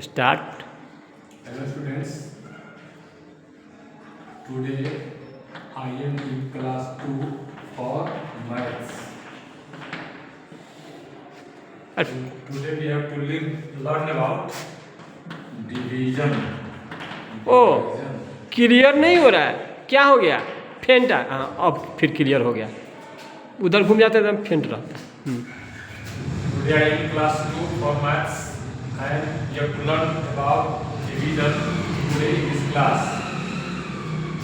Start. Hello students, today I am in class 2 for maths. Today we have to learn about division. ओ clear नहीं हो रहा है, क्या हो गया? फेंट है। हाँ, अब फिर क्लियर हो गया। उधर घूम जाते एकदम फेंट रहता है। Today I am in class 2 for maths and we have to learn about division today in this class.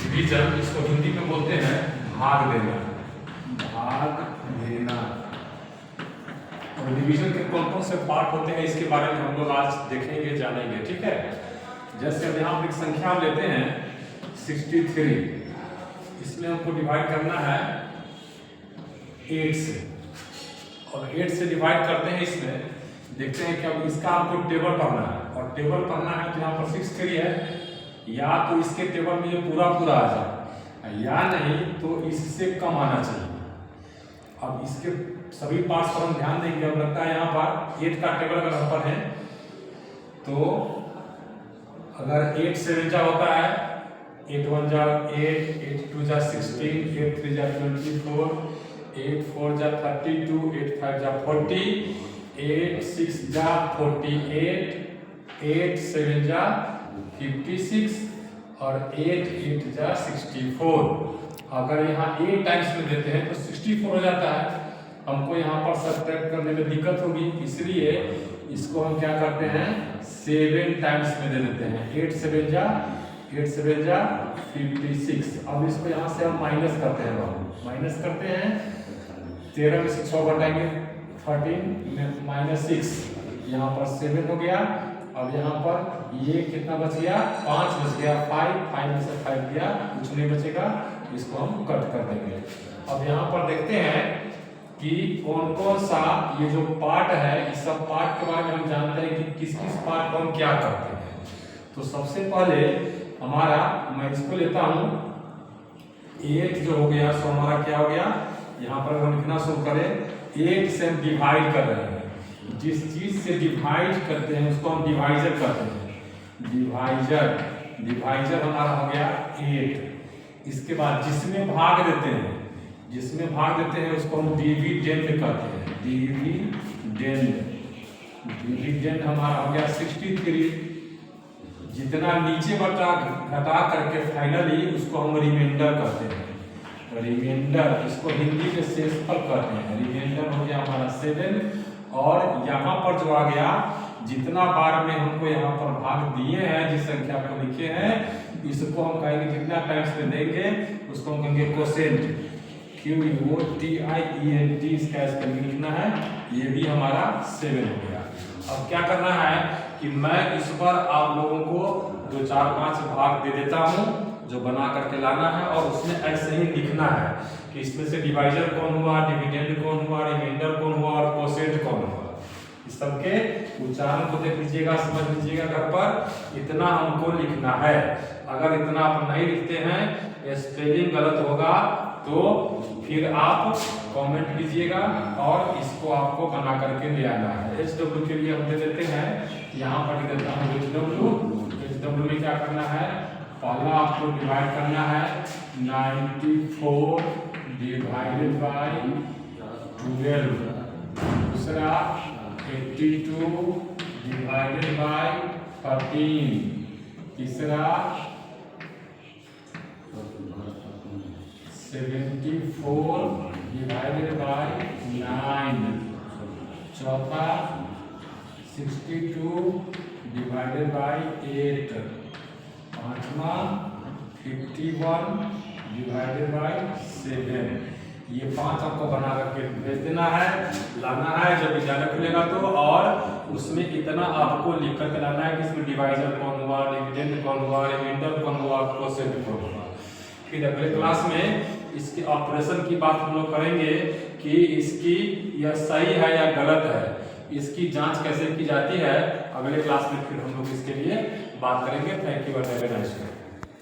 Division इसको हिंदी में बोलते हैं भाग देना। भाग देना। और डिवीजन के कौन कौन से पार्ट होते हैं इसके बारे में हम लोग आज देखेंगे, जानेंगे, ठीक है। जैसे अब यहाँ एक संख्या हम लेते हैं 63, इसमें हमको डिवाइड करना है 8 से, और 8 से डिवाइड करते हैं इसमें, देखते हैं कि अब इसका हमको टेबल पढ़ना है, और टेबल पढ़ना है तो यहाँ पर 63 है, या तो इसके टेबल में ये पूरा पूरा आ जाए, या नहीं तो इससे कम आना चाहिए। अब इसके सभी पार्ट्स पर हम ध्यान देंगे। अब लगता है यहाँ पर 8 का टेबल अगर हम पर है तो अगर 8 7 जा होता है, 8 1 जा 8, 8 2 जा 16, 8 3 जा 24, 8 4 जा 32, 8 5 जा 40, 8 6 जा 48, 8 7 जा 56 और 8 8 जा 64। अगर यहाँ 8 टाइम्स में देते हैं तो 64 हो जाता है। हमको यहाँ पर सब्ट्रैक्ट करने में दिक्कत होगी, इसलिए इसको हम क्या करते हैं 7 टाइम्स में दे देते हैं। 8 7 जा 56। अब इसको यहाँ से हम माइनस करते हैं, माइनस करते हैं 13 में से 6 घटाएंगे 13 माइनस 6, यहाँ पर 7 हो गया। अब यहाँ पर ये कितना बच गया, 5 बच गया, 5 में से 5 गया, कुछ नहीं बचेगा, इसको हम कट कर देंगे। अब यहाँ पर देखते हैं कि कौन कौन सा ये जो पार्ट है, इस सब पार्ट के बारे में हम जानते हैं कि किस किस पार्ट को हम क्या करते हैं। तो सबसे पहले हमारा, मैं इसको लेता हूँ 8 जो हो गया, सो हमारा क्या हो गया, यहाँ पर हम लिखना शुरू करें 8 से हम डिवाइड कर रहे हैं। जिस चीज से डिवाइड करते हैं उसको हम डिवाइजर कहते हैं। डिवाइजर हमारा हो गया 8। इसके बाद जिसमें भाग देते हैं उसको हम डिविडेंड कहते हैं। डिविडेंड हमारा हो गया 63। जितना नीचे घटा करके फाइनली उसको हम रिमाइंडर कहते हैं। रिमाइंडर, इसको हिंदी में शेषफल कहते हैं। रिमाइंडर हो गया हमारा 7। और यहाँ पर जो आ गया, जितना बार में हमको यहाँ पर भाग दिए हैं, जिस संख्या को लिखे हैं, इसको हम कहेंगे कितना टाइम्स में देंगे, उसको हम कहेंगे कोसेंट। QUOTIENT इसका स्पेलिंग लिखना है। ये भी हमारा 7 हो गया। अब क्या करना है कि मैं इस पर आप लोगों को 2 4 5 भाग दे देता हूँ जो बना करके लाना है, और उसमें ऐसे ही लिखना है कि इसमें से डिवाइजर कौन हुआ, डिविडेंड कौन हुआ, रिमाइंडर कौन हुआ और कोसेंट कौन हुआ। इस सबके उच्चारण को देख लीजिएगा, समझ लीजिएगा घर पर। इतना हमको लिखना है। अगर इतना आप नहीं लिखते हैं, स्पेलिंग गलत होगा, तो फिर आप कमेंट कीजिएगा और इसको आपको बना करके ले आना है। HW के लिए हम दे देते हैं, यहाँ पर लिख देता हूँ HW में क्या करना है, पहला आपको डिवाइड करना है 94 डिवाइडेड बाय 12, दूसरा 82 डिवाइडेड बाय 13, तीसरा 74 डिवाइडेड बाय 9, चौथा 62 डिवाइडेड बाय 8, पांचवा 51 डिवाइडेड बाय 7। ये 5 आपको बना करके भेज देना है, लाना है जब विद्यालय खुलेगा तो, और उसमें इतना आपको लिख करके लाना है कि इसमें डिवाइजर कौन हुआ, डिविडेंड कौन हुआ, रिमाइंडर कौन हुआ, कोसेंट कौन हुआ। फिर अगले क्लास में इसके ऑपरेशन की बात हम लोग करेंगे कि इसकी यह सही है या गलत है, इसकी जांच कैसे की जाती है। अगले क्लास में फिर हम लोग इसके लिए बात करेंगे। Thank you, have a nice day.